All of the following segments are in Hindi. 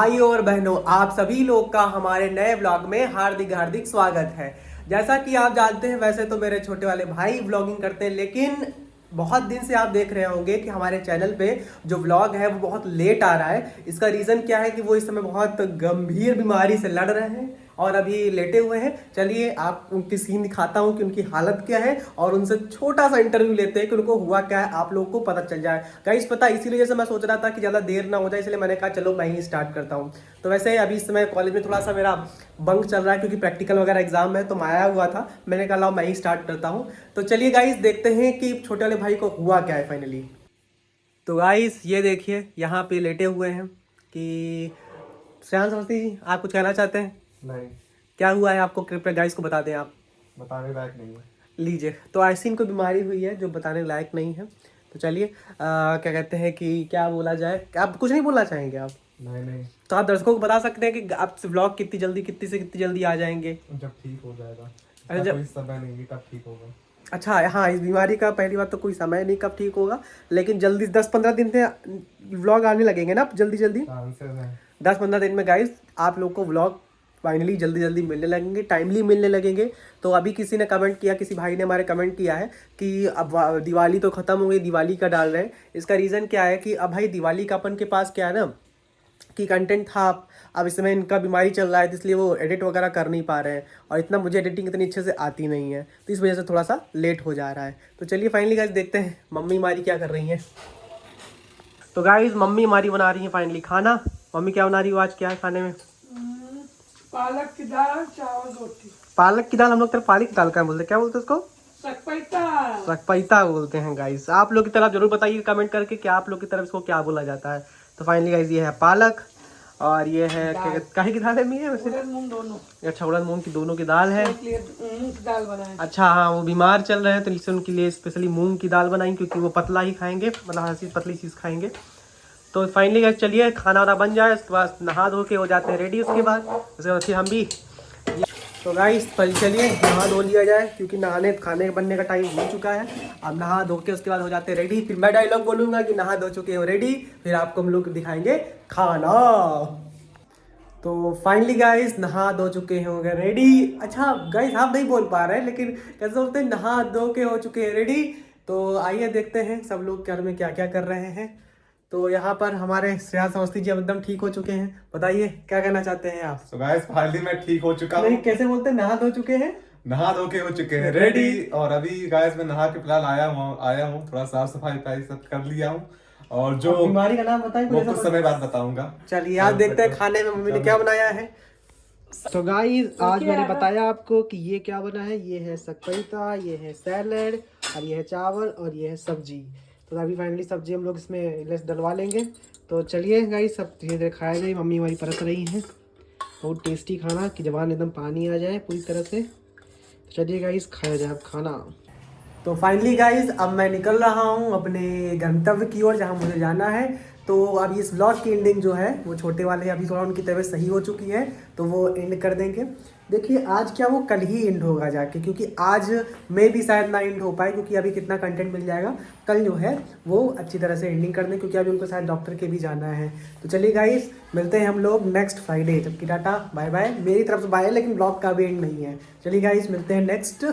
भाइयों और बहनों, आप सभी लोग का हमारे नए व्लॉग में हार्दिक हार्दिक स्वागत है। जैसा कि आप जानते हैं, वैसे तो मेरे छोटे वाले भाई व्लॉगिंग करते हैं, लेकिन बहुत दिन से आप देख रहे होंगे कि हमारे चैनल पे जो व्लॉग है वो बहुत लेट आ रहा है। इसका रीज़न क्या है कि वो इस समय बहुत गंभीर बीमारी से लड़ रहे हैं और अभी लेटे हुए हैं। चलिए आप उनकी सीन दिखाता हूँ कि उनकी हालत क्या है और उनसे छोटा सा इंटरव्यू लेते हैं कि उनको हुआ क्या है, आप लोगों को पता चल जाए। गाइस पता इसीलिए जैसे मैं सोच रहा था कि ज़्यादा देर ना हो जाए, इसलिए मैंने कहा चलो मैं ही स्टार्ट करता हूँ। तो वैसे अभी इस समय कॉलेज में थोड़ा सा मेरा बंक चल रहा है क्योंकि प्रैक्टिकल वगैरह एग्जाम है, तो मैं आया हुआ था। मैंने कहा लाओ मैं ही स्टार्ट करता हूँ। तो चलिए गाइस देखते हैं कि छोटे वाले भाई को हुआ क्या है फाइनली। तो गाइस ये देखिए यहाँ पे लेटे हुए हैं कि श्रेयांश अवस्थी जी, आप कुछ कहना चाहते हैं? नहीं, क्या हुआ है आपको, कृपया गाइस को बता दें आप। बताने लायक नहीं है। लीजिए, तो ऐसी इनको बीमारी हुई है जो बताने लायक नहीं है। तो चलिए क्या कहते हैं कि क्या बोला जाए, आप कुछ नहीं बोलना चाहेंगे आप? नहीं नहीं, तो आप दर्शकों को बता सकते हैं कि आप व्लॉग कितनी से कितनी जल्दी आ जाएंगे। जब ठीक हो जाएगा। अरे इसका जब, कोई समय नहीं है कब ठीक होगा। अच्छा हाँ, इस बीमारी का पहली बात तो कोई समय नहीं कब ठीक होगा, लेकिन जल्दी 10-15 दिन में व्लॉग आने लगेंगे ना जल्दी जल्दी। चांसेस हैं। 10-15 दिन में गाइस आप लोग को व्लॉग फाइनली जल्दी जल्दी मिलने लगेंगे, टाइमली मिलने लगेंगे। तो अभी किसी ने कमेंट किया, किसी भाई ने हमारे कमेंट किया है कि अब दिवाली तो ख़त्म हो गई, दिवाली का डाल रहे हैं। इसका रीज़न क्या है कि अब भाई दिवाली का अपन के पास क्या है ना कि कंटेंट था। अब इस समय इनका बीमारी चल रहा है, तो इसलिए वो एडिट वगैरह कर नहीं पा रहे हैं और इतना मुझे एडिटिंग इतनी अच्छे से आती नहीं है, तो इस वजह से थोड़ा सा लेट हो जा रहा है। तो चलिए फाइनली गाइस देखते हैं मम्मी हमारी क्या कर रही हैं। तो गाइस मम्मी हमारी बना रही है फाइनली खाना। मम्मी क्या बना रही हो आज, क्या है खाने में? पालक की दाल, चावल, रोटी। पालक की दाल, हम लोग तरफ पालक की दाल क्या बोलते हैं, क्या बोलते हैं उसको? सकपैता। सकपैता बोलते हैं गाइस। आप लोग की तरफ जरूर बताइए कमेंट करके कि आप लोग की तरफ इसको क्या बोला जाता है। तो फाइनली गाइस ये है पालक और ये है क्या काहे की दाल है मियां वैसे? उड़द मूंग दोनों। अच्छा, उड़द मूंग की दोनों की दाल है। इसलिए मूंग की दाल बनाए। अच्छा हाँ, वो बीमार चल रहे हैं तो इसलिए उनके लिए स्पेशली मूंग की दाल बनाई, क्योंकि वो पतला ही खाएंगे, मतलब हर चीज़ पतली चीज़ खाएंगे। तो फाइनली गाइस चलिए खाना वाना बन जाए, उसके बाद नहा धो के हो जाते हैं रेडी। उसके बाद फिर हम भी तो गाइस पहले चलिए नहा धो लिया जाए, क्योंकि नहाने खाने बनने का टाइम हो चुका है। अब नहा धो के उसके बाद हो जाते हैं रेडी। फिर मैं डायलॉग बोलूँगा कि नहा धो चुके हो रेडी, फिर आपको हम लोग दिखाएंगे खाना। तो फाइनली गाइस नहा धो चुके होंगे रेडी। अच्छा गाइस आप नहीं बोल पा रहे हैं, लेकिन कैसे बोलते हैं, नहा धो के हो चुके हैं रेडी। तो आइए देखते हैं सब लोग घर में क्या क्या कर रहे हैं। तो यहाँ पर हमारे श्रेयांश अवस्थी जी अब एकदम ठीक हो चुके हैं। बताइए क्या कहना चाहते हैं आप? So guys, फाइनली मैं ठीक हो चुका नहीं, हूँ। कैसे बोलते हैं, नहा धो चुके हैं, नहा धो के हो चुके हैं रेडी। रेडी। और अभी गाइस मैं नहा के फिलहाल आया हूँ, थोड़ा साफ सफाई सब कर लिया हूँ। और जो अब बीमारी का नाम बताइए वो कुछ कुछ ऐसा। समय बाद बताऊंगा। चलिए आज देखते हैं खाने में मम्मी ने क्या बनाया है। तो गाइस आज मैंने बताया आपको कि ये क्या बना है। ये है सकपैता, ये है सैलड और ये है चावल और ये है सब्जी। तो अभी फाइनली सब्जी हम लोग इसमें लेस डलवा लेंगे। तो चलिए गाइस सब धीरे धीरे खाया जाए। मम्मी हमारी परस रही हैं, बहुत टेस्टी खाना कि जबान एकदम पानी आ जाए पूरी तरह से। तो चलिए गाइस खाया जाए अब खाना। तो फाइनली गाइज अब मैं निकल रहा हूँ अपने गंतव्य की ओर जहाँ मुझे जाना है। तो अब इस ब्लॉग की एंडिंग जो है वो छोटे वाले अभी थोड़ा उनकी तबीयत सही हो चुकी है तो वो एंड कर देंगे। देखिए आज क्या वो कल ही एंड होगा जाके, क्योंकि आज में भी शायद ना एंड हो पाए, क्योंकि अभी कितना कंटेंट मिल जाएगा। कल जो है वो अच्छी तरह से एंडिंग कर दें, क्योंकि अभी उनको शायद डॉक्टर के भी जाना है। तो चलिए गाइस मिलते हैं हम लोग नेक्स्ट फ्राइडे। जबकि टाटा बाय बाय, मेरी तरफ से बाय है, लेकिन ब्लॉग का भी एंड नहीं है। चलिए गाइस मिलते हैं नेक्स्ट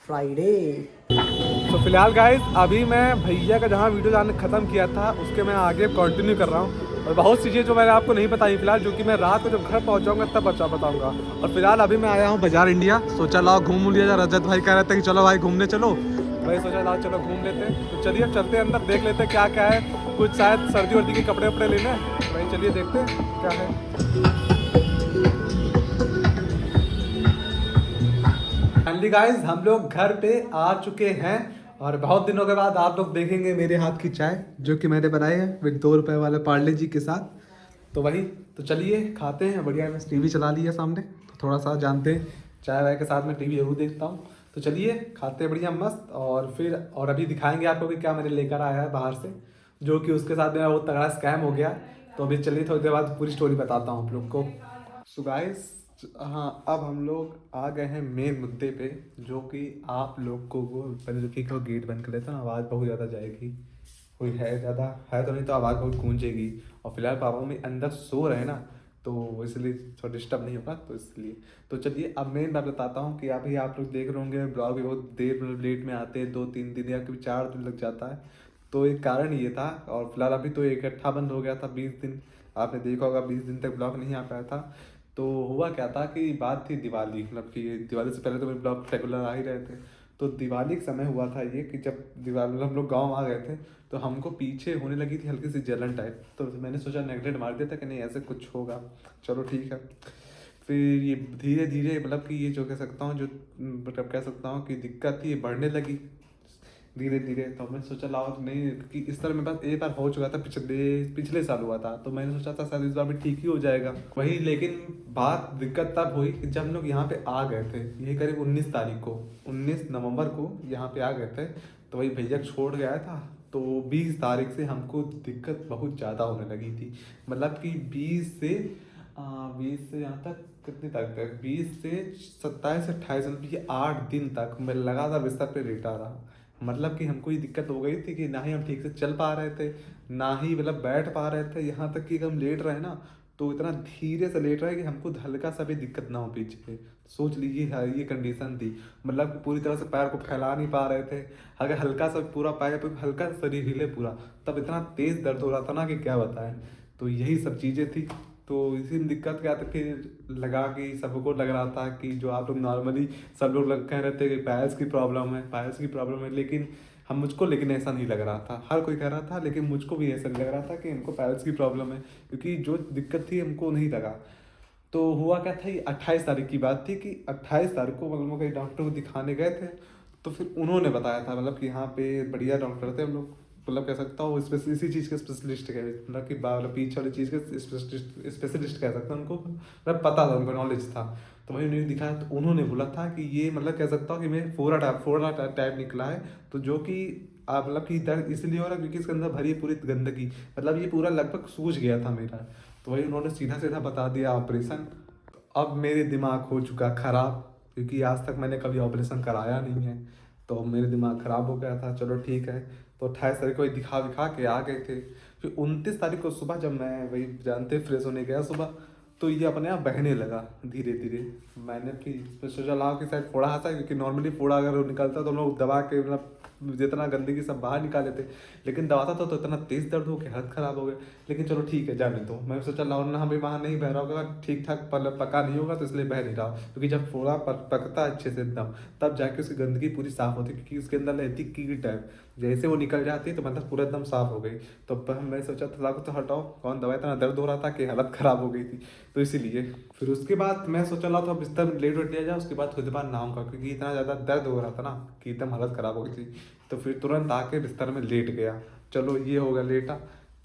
फ्राइडे। तो फिलहाल गाइस अभी मैं भैया का जहाँ वीडियो जाने खत्म किया था उसके मैं आगे कंटिन्यू कर रहा हूँ। और बहुत सी चीज़ें जो मैंने आपको नहीं बताई फिलहाल, जो कि मैं रात को जब घर पहुँचाऊँगा तब बताऊँगा। और फिलहाल अभी मैं आया हूँ बाजार इंडिया। सोचा लाओ घूम लिया जाए, रजत भाई कह रहे थे कि चलो भाई घूमने चलो, भाई सोचा लाओ चलो घूम लेते हैं। तो चलिए अब चलते हैं अंदर, देख लेते हैं क्या क्या है। कुछ शायद सर्दी वर्दी के कपड़े वपड़े लेने हैं, तो भाई चलिए देखते हैं क्या है। फाइनली गाइस हम लोग घर पे आ चुके हैं और बहुत दिनों के बाद आप लोग देखेंगे मेरे हाथ की चाय, जो कि मैंने बनाई है विद 2 रुपए वाले पार्ले जी के साथ। तो वही, तो चलिए खाते हैं। बढ़िया, मैं टीवी चला ली है सामने, तो थोड़ा सा जानते हैं चाय वाय के साथ मैं टीवी जरूर देखता हूँ। तो चलिए खाते हैं बढ़िया मस्त, और अभी दिखाएंगे आपको कि क्या मैंने लेकर आया है बाहर से, जो कि उसके साथ मेरा वो तगड़ा स्कैम हो गया। तो अभी चलिए थोड़ी देर बाद पूरी स्टोरी बताता हूँ आप लोग को। सो गाइस हाँ, अब हम लोग आ गए हैं मेन मुद्दे पे, जो कि आप लोग को वो पहले रुकी को गेट बंद कर लेता ना, आवाज़ बहुत ज़्यादा जाएगी। कोई है ज़्यादा है तो नहीं, तो आवाज़ बहुत गूंजेगी। और फिलहाल पापा मम्मी अंदर सो रहे हैं ना, तो इसलिए थोड़ा डिस्टर्ब नहीं होगा, तो इसलिए। तो चलिए अब मेन बात बताता हूँ कि अभी आप लोग देख रहे होंगे ब्लॉग भी बहुत देर मतलब लेट में आते हैं, 2-3 दिन या कभी 4 दिन लग जाता है। तो एक कारण ये था, और फिलहाल अभी तो इकट्ठा बंद हो गया था 20 दिन, आपने देखा होगा 20 दिन तक ब्लॉग नहीं आ पाया था। तो हुआ क्या था कि बात थी दिवाली, मतलब कि दिवाली से पहले तो मेरे ब्लॉग रेगुलर आ ही रहे थे। तो दिवाली के समय हुआ था ये कि जब दिवाली हम लोग गाँव आ गए थे, तो हमको पीछे होने लगी थी हल्की सी जलन टाइप। तो मैंने सोचा नेगलेक्ट मार दिया था कि नहीं ऐसे कुछ होगा, चलो ठीक है। फिर ये धीरे धीरे मतलब कि ये जो कह सकता हूँ, जो मतलब कह सकता हूँ कि दिक्कत थी ये बढ़ने लगी धीरे धीरे। तो मैंने सोचा लाओ नहीं, कि इस तरह मेरे पास एक बार हो चुका था, पिछले साल हुआ था। तो मैंने सोचा था शायद इस बार भी ठीक ही हो जाएगा वही। लेकिन बात दिक्कत तब हुई कि जब हम लोग यहाँ पे आ गए थे, ये करीब 19 तारीख को, 19 नवंबर को यहाँ पे आ गए थे। तो वही भैया छोड़ गया था। तो 20 तारीख से हमको दिक्कत बहुत ज़्यादा होने लगी थी। मतलब कि 20 से यहाँ तक कितनी तारीख तक, 20 से 27-28 मतलब ये 8 दिन तक मैं लगातार बिस्तर पे लेटा रहा। मतलब कि हमको ये दिक्कत हो गई थी कि ना ही हम ठीक से चल पा रहे थे, ना ही मतलब बैठ पा रहे थे। यहाँ तक कि हम लेट रहे ना, तो इतना धीरे से लेट रहे कि हमको हल्का सा भी दिक्कत ना हो पीछे। सोच लीजिए ये कंडीशन थी। मतलब कि पूरी तरह से पैर को फैला नहीं पा रहे थे। अगर हल्का सा पूरा पैर पे हल्का सा शरीर हिले पूरा, तब इतना तेज दर्द हो रहा था ना कि क्या बताएं। तो यही सब चीज़ें थी। तो इसी में दिक्कत क्या था, फिर लगा कि सबको लग रहा था कि जो आप लोग नॉर्मली सब लोग कह रहे थे कि पायल्स की प्रॉब्लम है, पायल्स की प्रॉब्लम है। लेकिन लेकिन ऐसा नहीं लग रहा था। हर कोई कह रहा था, लेकिन मुझको भी ऐसा नहीं लग रहा था कि इनको पायल्स की प्रॉब्लम है, क्योंकि जो दिक्कत थी हमको नहीं लगा। तो हुआ क्या था, ये 28 तारीख की बात थी कि 28 तारीख को मतलब कहीं डॉक्टर को दिखाने गए थे। तो फिर उन्होंने बताया था, मतलब कि यहाँ पे बढ़िया डॉक्टर थे हम लोग, मतलब कह सकता हूँ इसी चीज़ के स्पेशलिस्ट कह, मतलब कि मतलब पीछे वाली चीज़ के स्पेशलिस्ट कह सकते हैं उनको, मतलब पता था, उनको नॉलेज था। तो वही उन्होंने दिखाया। तो उन्होंने बोला था कि ये मतलब कह सकता हूँ कि मैं फोड़ा टाइप निकला है। तो जो कि आप मतलब कि दर्द इसलिए हो रहा है क्योंकि इसके अंदर भरी पूरी गंदगी, मतलब ये पूरा लगभग सूज गया था मेरा। तो वही उन्होंने सीधा सीधा बता दिया ऑपरेशन। अब मेरे दिमाग हो चुका खराब, क्योंकि आज तक मैंने कभी ऑपरेशन कराया नहीं है। तो मेरे दिमाग ख़राब हो गया था। चलो ठीक है। तो 28 तारीख को दिखा विखा के आ गए थे। फिर 29 तारीख को सुबह जब मैं वही जानते फ्रेश होने गया सुबह, तो ये अपने आप बहने लगा धीरे धीरे। मैंने फिर सोचा लाओ कि शायद फोड़ा हंसा, क्योंकि नॉर्मली फोड़ा अगर वो निकलता तो हम लोग दबा के मतलब जितना गंदगी सब बाहर निकाल लेते। लेकिन दबाता था तो इतना तेज़ दर्द हो गया, हालत ख़राब हो गया। लेकिन चलो ठीक है जाने दो। मैं सोचा लाओ ना, हमें वहाँ नहीं बह रहा होगा ठीक ठाक, पका नहीं होगा, तो इसलिए बह नहीं रहा। क्योंकि जब फोड़ा पकता अच्छे से एकदम, तब जाके उसकी गंदगी पूरी साफ़ होती, क्योंकि उसके अंदर रहती कीट टाइप, जैसे वो निकल जाती तो मतलब पूरा एकदम साफ़ हो गई। तो मैं सोचा था तो हटाओ, कौन दवाई, इतना दर्द हो रहा था कि हालत ख़राब हो गई थी। तो इसीलिए फिर उसके बाद मैं सोचा ला तो बिस्तर में लेट लिया जाए, उसके बाद खुद बार ना होगा, क्योंकि इतना ज़्यादा दर्द हो रहा था ना कि एकदम हालत ख़राब हो गई थी। तो फिर तुरंत आके बिस्तर में लेट गया। चलो ये हो गया लेटा।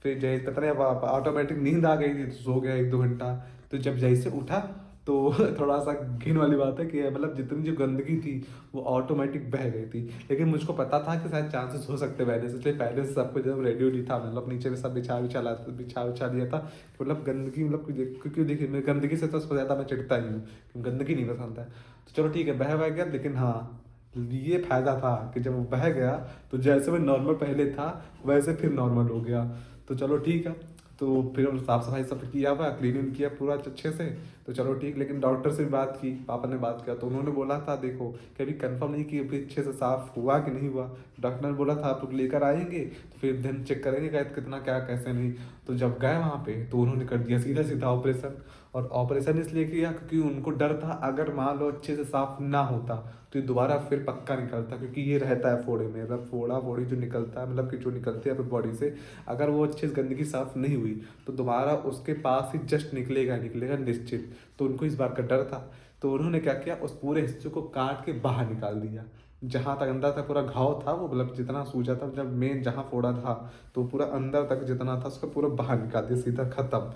फिर जैसे पता नहीं ऑटोमेटिक नींद आ गई थी, तो सो गया 1-2 घंटा। तो जब जैसे उठा तो थोड़ा सा घिन वाली बात है कि मतलब जितनी जो गंदगी थी वो ऑटोमेटिक बह गई थी। लेकिन मुझको पता था कि शायद चांसेस हो सकते बहने से, इसलिए पहले से सब कुछ जब रेडी था, मतलब नीचे में सब बिछा बिछा दिया था। मतलब गंदगी मतलब क्योंकि देखिए मैं गंदगी से तो ज़्यादा मैं चिढ़ता ही हूँ, गंदगी नहीं पसंद है। तो चलो ठीक है, बह गया। लेकिन हाँ, ये फायदा था कि जब वो बह गया तो जैसे मैं नॉर्मल पहले था वैसे फिर नॉर्मल हो गया। तो चलो ठीक है। तो फिर हम साफ़ सफाई सब किया हुआ, क्लीनिंग किया पूरा अच्छे से। तो चलो ठीक। लेकिन डॉक्टर से बात की, पापा ने बात किया, तो उन्होंने बोला था देखो कि अभी कंफर्म नहीं कि अभी अच्छे से साफ़ हुआ कि नहीं हुआ। डॉक्टर ने बोला था आप लोग लेकर आएंगे तो फिर दिन चेक करेंगे कितना क्या कैसे नहीं। तो जब गए वहाँ पे तो उन्होंने कर दिया सीधा सीधा ऑपरेशन। और ऑपरेशन इसलिए किया क्योंकि उनको डर था अगर मान लो अच्छे से साफ़ ना होता तो ये दोबारा फिर पक्का निकलता, क्योंकि ये रहता है फोड़े में, मतलब फोड़ा फोड़ी जो निकलता है, मतलब कि जो निकलती है अपनी बॉडी से, अगर वो अच्छे से गंदगी साफ़ नहीं हुई तो दोबारा उसके पास ही जस्ट निकलेगा निश्चित। तो उनको इस बार का डर था। तो उन्होंने क्या किया, उस पूरे हिस्से को काट के बाहर निकाल दिया। जहाँ तक अंदर तक पूरा घाव था वो, मतलब जितना सूजा था, जब मेन जहाँ फोड़ा था तो पूरा अंदर तक जितना था उसका पूरा बाहर निकाल दिया, सीधा खत्म।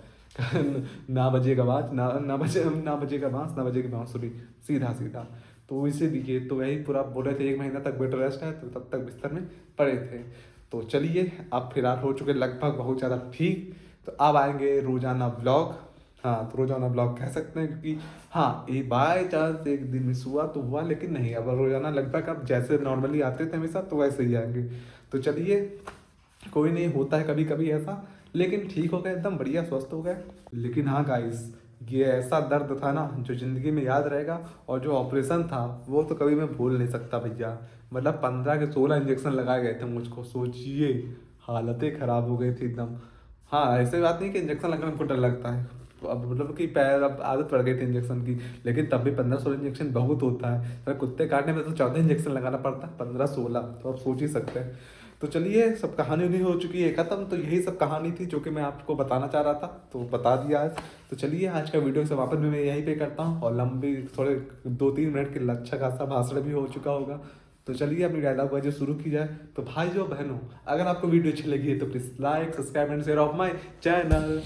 ना बजेगा बाज, ना बजेगा बांस, ना बजेगी बांसुरी, सीधा सीधा। तो इसीलिए तो वही पूरा बोले थे 1 महीना तक बेड रेस्ट है, तो तब तक बिस्तर में पड़े थे। तो चलिए अब फिलहाल हो चुके लगभग बहुत ज़्यादा ठीक। तो अब आएंगे रोजाना ब्लॉग। हाँ, तो रोजाना ब्लॉग कह सकते हैं, क्योंकि हाँ ये बाय चांस एक दिन मिस हुआ तो हुआ, लेकिन नहीं अब रोजाना लगभग अब जैसे नॉर्मली आते थे हमेशा तो वैसे ही आएंगे। तो चलिए कोई नहीं, होता है कभी कभी ऐसा, लेकिन ठीक हो गए, एकदम बढ़िया स्वस्थ हो गए। लेकिन हाँ गाइस, ये ऐसा दर्द था ना जो ज़िंदगी में याद रहेगा, और जो ऑपरेशन था वो तो कभी मैं भूल नहीं सकता भैया। मतलब 15 के 16 इंजेक्शन लगाए गए थे मुझको, सोचिए, हालतें ख़राब हो गई थी एकदम। हाँ, ऐसे बात नहीं कि इंजेक्शन लगाने में हमको डर लगता है, अब मतलब कि पैर अब आदत पड़ गई थी इंजेक्शन की, लेकिन तब भी 15-16 इंजेक्शन बहुत होता है। तो कुत्ते काटने में तो 14 इंजेक्शन लगाना पड़ता है, 15-16 तो आप सोच ही सकते हैं। तो चलिए, सब कहानी उन्हीं हो चुकी है खत्म। तो यही सब कहानी थी जो कि मैं आपको बताना चाह रहा था, तो बता दिया आज। तो चलिए, आज का वीडियो समापन में मैं यहीं पे करता हूँ, और लंबी थोड़े 2-3 मिनट के अच्छा खासा भाषण भी हो चुका होगा। तो चलिए, अपनी डायलॉग बाजी शुरू की जाए। तो भाइयों बहनों, अगर आपको वीडियो अच्छी लगी है तो please like, subscribe and share of my channel.